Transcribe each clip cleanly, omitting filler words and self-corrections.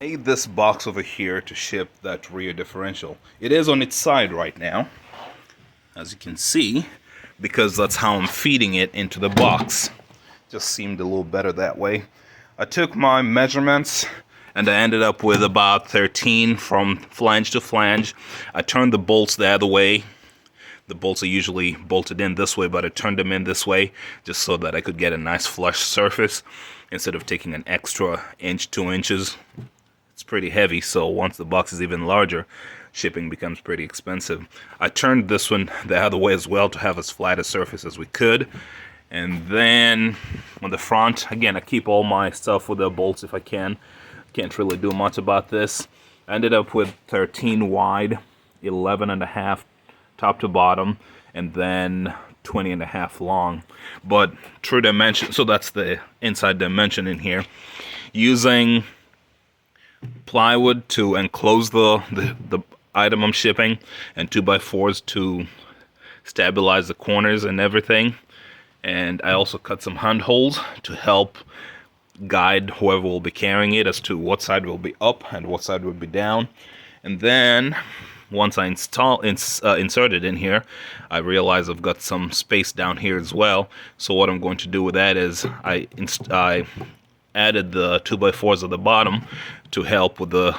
Made this box over here to ship that rear differential. It is on its side right now, as you can see, because that's how I'm feeding it into the box. Just seemed a little better that way. I took my measurements and I ended up with about 13 from flange to flange. I turned the bolts the other way. The bolts are usually bolted in this way, but I turned them in this way just so that I could get a nice flush surface instead of taking an extra inch, 2 inches. It's pretty heavy, so once the box is even larger, shipping becomes pretty expensive. I turned this one the other way as well to have as flat a surface as we could. And then on the front, again, I keep all my stuff with the bolts if I can. Can't really do much about this. I ended up with 13 wide, 11.5 top to bottom, and then 20.5 long. But true dimension, so that's the inside dimension in here. Using plywood to enclose the item I'm shipping, and 2x4s to stabilize the corners and everything. And I also cut some handholds to help guide whoever will be carrying it as to what side will be up and what side will be down. And then once I insert it in here, I realize I've got some space down here as well. So what I'm going to do with that is I added the 2x4s at the bottom to help with the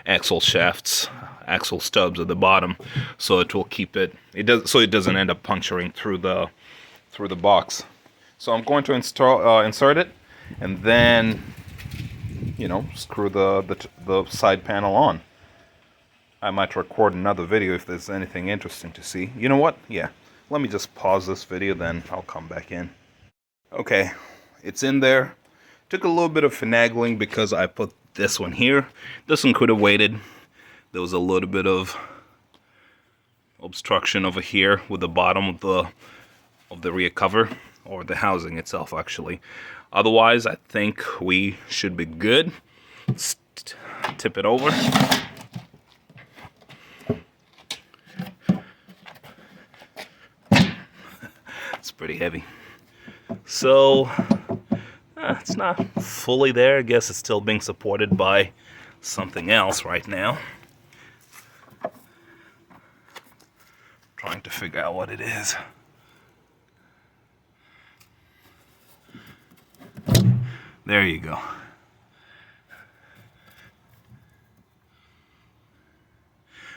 axle shafts, axle stubs at the bottom, so it will keep it doesn't end up puncturing through the box. So I'm going to insert it, and then screw the side panel on. I might record another video if there's anything interesting to see. You know what? Yeah, let me just pause this video, then I'll come back in. Okay, it's in there. Took a little bit of finagling because I put this one here. This one could have waited. There was a little bit of obstruction over here with the bottom of the rear cover, or the housing itself actually. Otherwise, I think we should be good. Let's tip it over. It's pretty heavy. So it's not fully there. I guess it's still being supported by something else right now. Trying to figure out what it is. There you go.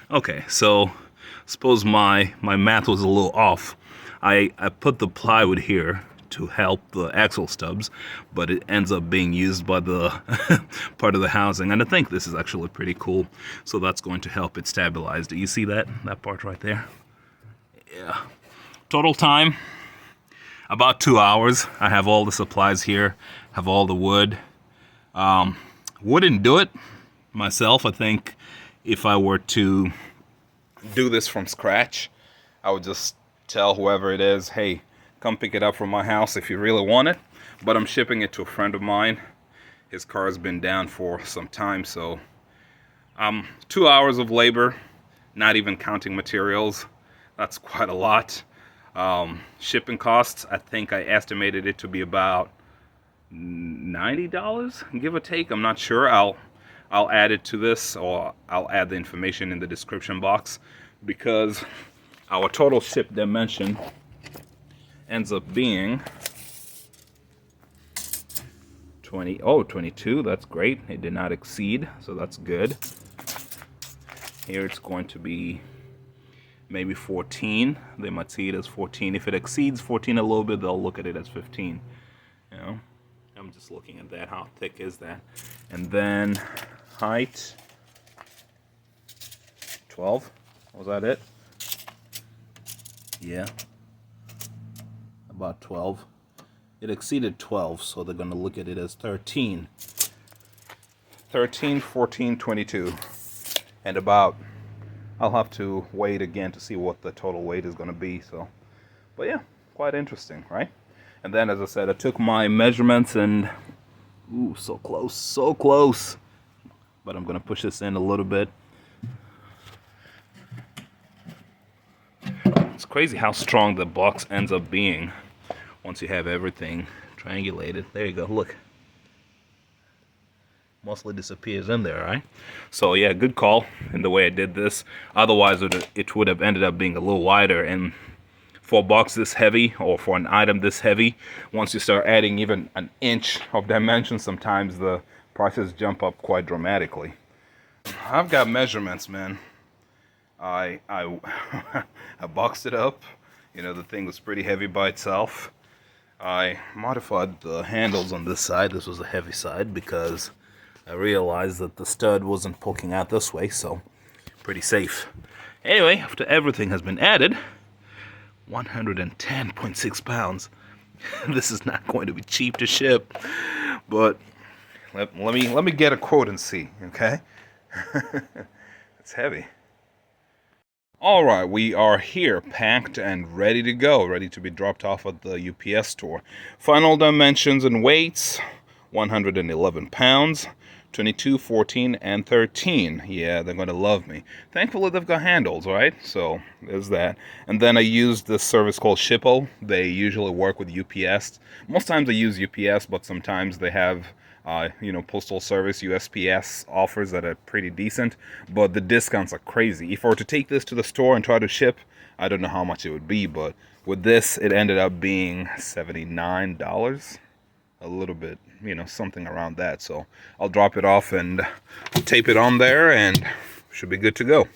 Okay, so suppose my math was a little off. I put the plywood here to help the axle stubs, but it ends up being used by the part of the housing, and I think this is actually pretty cool. So that's going to help it stabilize. Do you see that part right there? Yeah. Total time about 2 hours. I have all the supplies here, have all the wood. Wouldn't do it myself. I think if I were to do this from scratch, I would just tell whoever it is, hey, come pick it up from my house if you really want it. But I'm shipping it to a friend of mine. His car has been down for some time, so 2 hours of labor, not even counting materials. That's quite a lot. Shipping costs, I think I estimated it to be about $90, give or take. I'm not sure. I'll add it to this, or I'll add the information in the description box, because our total ship dimension ends up being 22. That's great. It did not exceed, so that's good. Here it's going to be maybe 14. They might see it as 14. If it exceeds 14 a little bit, they'll look at it as 15. I'm just looking at that. How thick is that? And then height 12. Was that it? Yeah, about 12. It exceeded 12, so they're going to look at it as 13. 13, 14, 22. And about, I'll have to wait again to see what the total weight is going to be. So, but yeah, quite interesting, right? And then, as I said, I took my measurements and, ooh, so close, so close. But I'm going to push this in a little bit. It's crazy how strong the box ends up being once you have everything triangulated. There you go, look. mostly disappears in there, right? So yeah, good call in the way I did this. Otherwise, it would have ended up being a little wider. And for a box this heavy, or for an item this heavy, once you start adding even an inch of dimension, sometimes the prices jump up quite dramatically. I've got measurements, man. I I boxed it up. You know, the thing was pretty heavy by itself. I modified the handles on this side. This was the heavy side because I realized that the stud wasn't poking out this way, so pretty safe. Anyway, after everything has been added, 110.6 pounds. This is not going to be cheap to ship, but let me get a quote and see, okay? It's heavy. All right, we are here, packed and ready to go, ready to be dropped off at the UPS store. Final dimensions and weights: 111 pounds, 22, 14, and 13. Yeah, they're going to love me. Thankfully, they've got handles, right? So there's that. And then I used this service called Shippo. They usually work with UPS. Most times I use UPS, but sometimes they have postal service, USPS offers that are pretty decent, but the discounts are crazy. If I were to take this to the store and try to ship, I don't know how much it would be, but with this, it ended up being $79. A little bit, something around that. So I'll drop it off and tape it on there, and should be good to go.